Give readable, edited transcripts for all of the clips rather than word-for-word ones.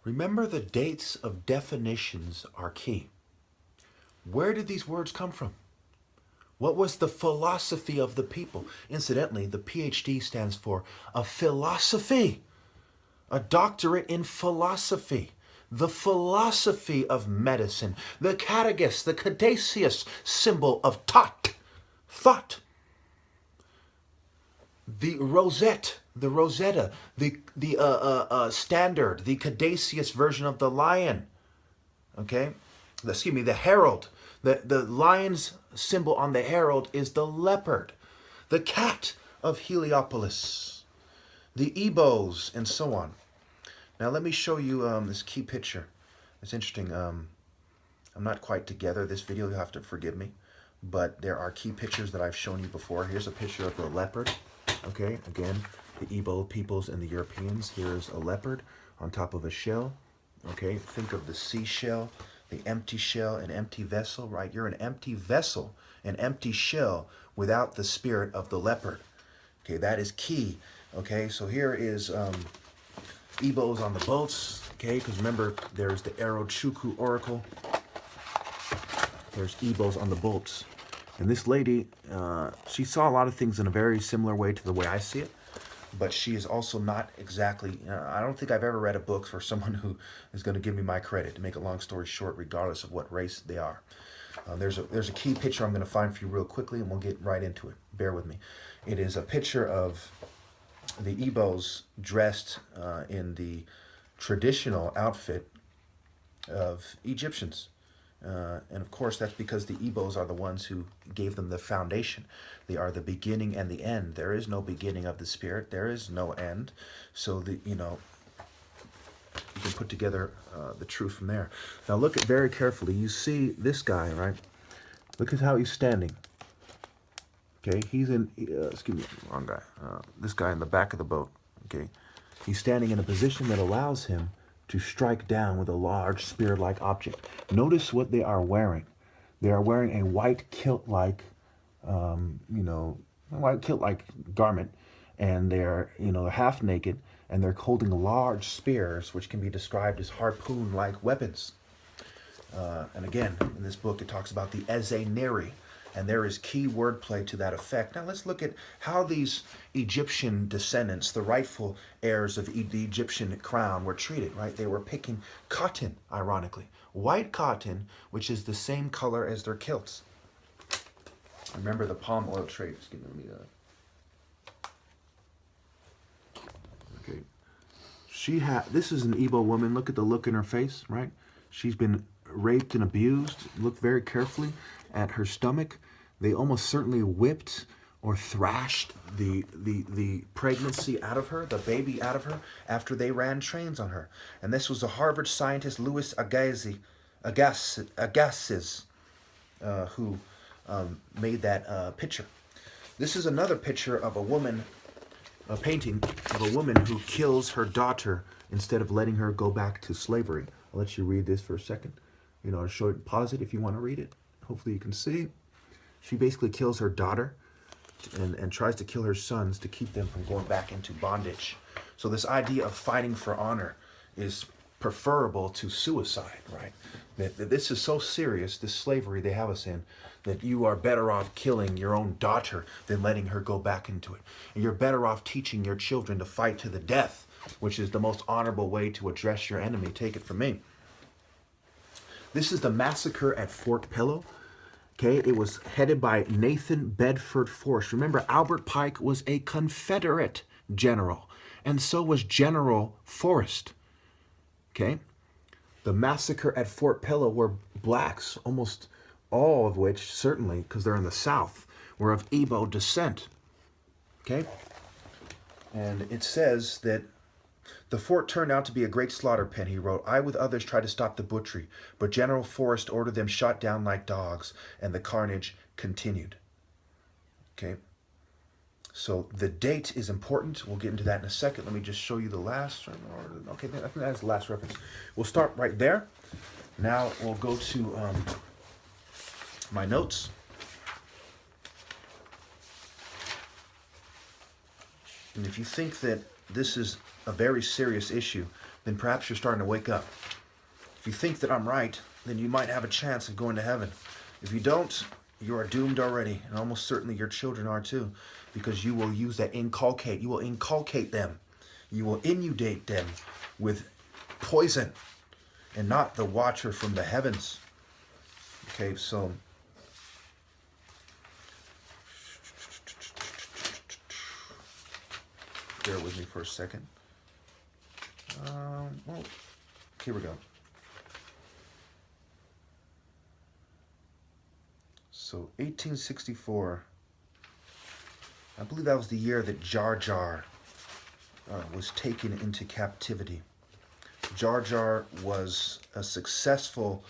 Remember, the dates of definitions are key. Where did these words come from? What was the philosophy of the people? Incidentally, the PhD stands for a philosophy, a doctorate in philosophy. The philosophy of medicine, the categus, the caduceus symbol of thought. The rosette, the rosetta, the standard, the caduceus version of the lion. Okay, excuse me, the herald. The lion's symbol on the herald is the leopard, the cat of Heliopolis, the ebos, and so on. Now let me show you this key picture. It's interesting. I'm not quite together this video. You'll have to forgive me. But there are key pictures that I've shown you before. Here's a picture of the leopard. Okay, again, the Igbo peoples and the Europeans. Here's a leopard on top of a shell. Okay, think of the seashell, the empty shell, an empty vessel, right? You're an empty vessel, an empty shell without the spirit of the leopard. Okay, that is key. Okay, so here is Igbos on the boats. Okay, because remember, there's the Arochukwu Oracle. There's Igbos on the boats. And this lady, she saw a lot of things in a very similar way to the way I see it. But she is also not exactly, I don't think I've ever read a book for someone who is going to give me my credit, to make a long story short, regardless of what race they are. There's a key picture I'm going to find for you real quickly, and we'll get right into it. Bear with me. It is a picture of the Igbos dressed in the traditional outfit of Egyptians. And of course, that's because the Igbos are the ones who gave them the foundation. They are the beginning and the end. There is no beginning of the spirit. There is no end. So, you can put together the truth from there. Now, look at very carefully. You see this guy, right? Look at how he's standing. Okay, he's in, excuse me, wrong guy. This guy in the back of the boat, okay? He's standing in a position that allows him to strike down with a large spear-like object. Notice what they are wearing. They are wearing a white kilt-like, white kilt-like garment, and they're, half naked, and they're holding large spears, which can be described as harpoon-like weapons. And again, in this book, it talks about the Eze-Neri, and there is key wordplay to that effect. Now let's look at how these Egyptian descendants, the rightful heirs of the Egyptian crown, were treated, right? They were picking cotton, ironically. White cotton, which is the same color as their kilts. Remember the palm oil trade. Excuse me, okay. This is an Igbo woman. Look at the look in her face, right? She's been raped and abused. Look very carefully at her stomach. They almost certainly whipped or thrashed the pregnancy out of her, the baby out of her, after they ran trains on her. And this was the Harvard scientist Louis Agassiz, who made that picture. This is another picture of a woman, a painting of a woman who kills her daughter instead of letting her go back to slavery. I'll let you read this for a second. I'll show it, pause it if you want to read it. Hopefully you can see. She basically kills her daughter and tries to kill her sons to keep them from going back into bondage. So this idea of fighting for honor is preferable to suicide, right? That this is so serious, this slavery they have us in, that you are better off killing your own daughter than letting her go back into it. And you're better off teaching your children to fight to the death, which is the most honorable way to address your enemy. Take it from me. This is the massacre at Fort Pillow. Okay, it was headed by Nathan Bedford Forrest. Remember, Albert Pike was a Confederate general, and so was General Forrest. Okay, the massacre at Fort Pillow were blacks, almost all of which, certainly, because they're in the South, were of Igbo descent. Okay, and it says that the fort turned out to be a great slaughter pen, he wrote. I with others tried to stop the butchery, but General Forrest ordered them shot down like dogs, and the carnage continued. Okay, so the date is important. We'll get into that in a second. Let me just show you the last. Okay, I think that's the last reference. We'll start right there. Now we'll go to my notes. And if you think that this is a very serious issue, then perhaps you're starting to wake up. If you think that I'm right, then you might have a chance of going to heaven. If you don't, you are doomed already, and almost certainly your children are too, because you will use that inculcate. You will inculcate them. You will inundate them with poison and not the watcher from the heavens. Okay, so bear with me for a second. Well, here we go. So 1864, I believe that was the year that Jar Jar was taken into captivity. Jar Jar was a successful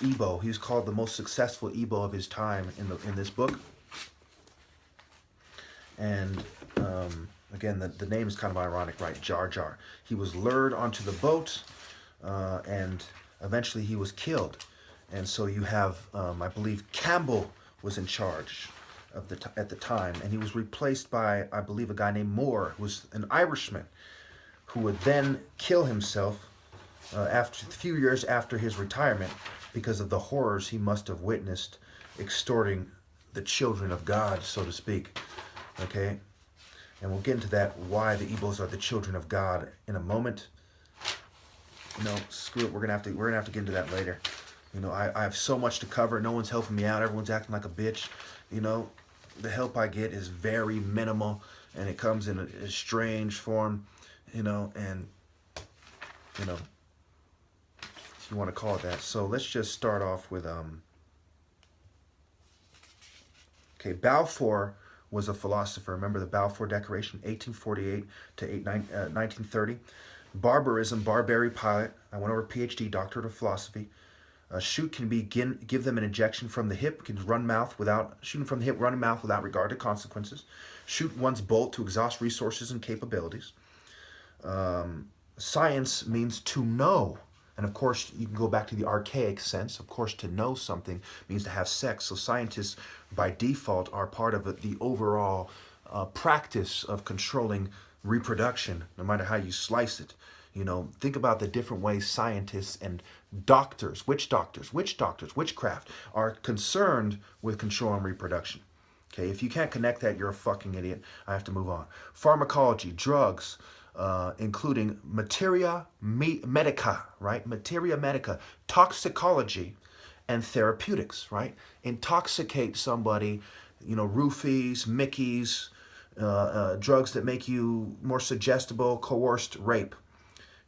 Igbo. He was called the most successful Igbo of his time in this book. And again, the name is kind of ironic, right? Jar Jar. He was lured onto the boat, and eventually he was killed. And so you have, I believe, Campbell was in charge of at the time, and he was replaced by, I believe, a guy named Moore, who was an Irishman, who would then kill himself after a few years after his retirement because of the horrors he must have witnessed extorting the children of God, so to speak. Okay, and we'll get into that, why the Igbos are the children of God, in a moment. No, screw it. We're gonna have to get into that later. You know, I have so much to cover. No one's helping me out. Everyone's acting like a bitch. You know, the help I get is very minimal, and it comes in a strange form. You know, and you know, if you want to call it that. So let's just start off with okay, Balfour was a philosopher. Remember the Balfour Declaration, 1848 to 1930. Barbarism, Barbary Pilot. I went over PhD, Doctorate of Philosophy. Shoot can give them an injection from the hip, can run mouth without, shooting from the hip, running mouth without regard to consequences. Shoot one's bolt to exhaust resources and capabilities. Science means to know. And of course, you can go back to the archaic sense. Of course, to know something means to have sex. So scientists, by default, are part of the overall practice of controlling reproduction, no matter how you slice it. You know, think about the different ways scientists and doctors, witchcraft, are concerned with controlling reproduction. Okay, if you can't connect that, you're a fucking idiot. I have to move on. Pharmacology, drugs, including materia medica, right? Materia medica, toxicology, and therapeutics, right? Intoxicate somebody, you know, roofies, mickeys, drugs that make you more suggestible, coerced rape.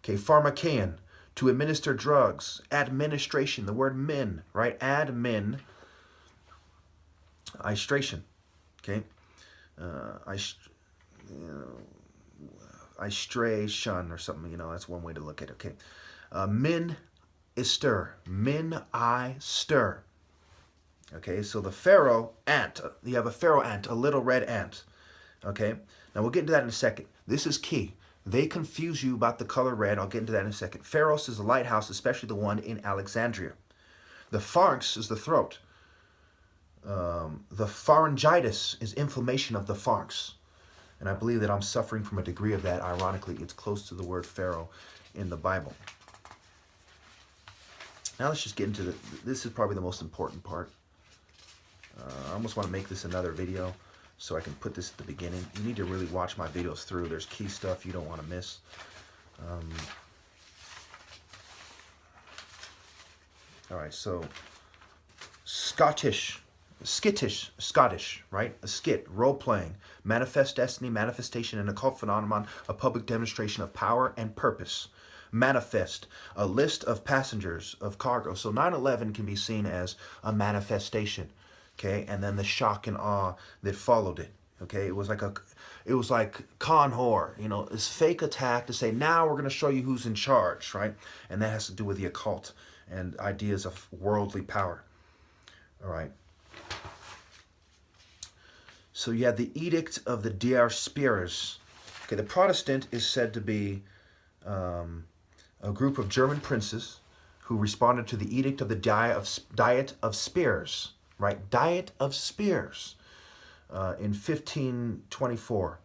Okay, pharmakein, to administer drugs. Administration, the word min, right? Admin, istration, okay? Istration or something, you know, that's one way to look at it, okay? Min is stir. Min, I, stir. Okay, so the pharaoh ant, you have a pharaoh ant, a little red ant. Okay, now we'll get into that in a second. This is key. They confuse you about the color red. I'll get into that in a second. Pharos is a lighthouse, especially the one in Alexandria. The pharynx is the throat. The pharyngitis is inflammation of the pharynx. And I believe that I'm suffering from a degree of that. Ironically, it's close to the word pharaoh in the Bible. Now let's just get into this is probably the most important part. I almost want to make this another video so I can put this at the beginning. You need to really watch my videos through. There's key stuff you don't want to miss. All right, so skittish, Scottish, right? A skit, role-playing, manifest destiny, manifestation, and occult phenomenon, a public demonstration of power and purpose. Manifest, a list of passengers of cargo. So 9/11 can be seen as a manifestation, okay? And then the shock and awe that followed it, okay? It was like con horror, you know, this fake attack to say, now we're going to show you who's in charge, right? And that has to do with the occult and ideas of worldly power. All right. So you have the Edict of the Diarspieres. Okay, the Protestant is said to be a group of German princes who responded to the Edict of the Diet of Spears, right? Diet of Spears in 1524.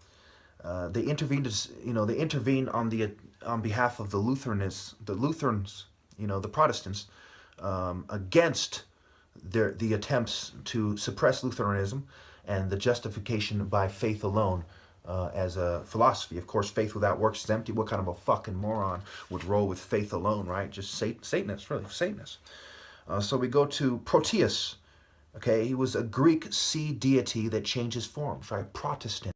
They intervened, they intervened on behalf of the Lutherans, the Protestants, against the attempts to suppress Lutheranism and the justification by faith alone as a philosophy. Of course, faith without works is empty. What kind of a fucking moron would roll with faith alone, right? Just Satanists, really, Satanists. So we go to Proteus. Okay, he was a Greek sea deity that changes forms, right? Protestant.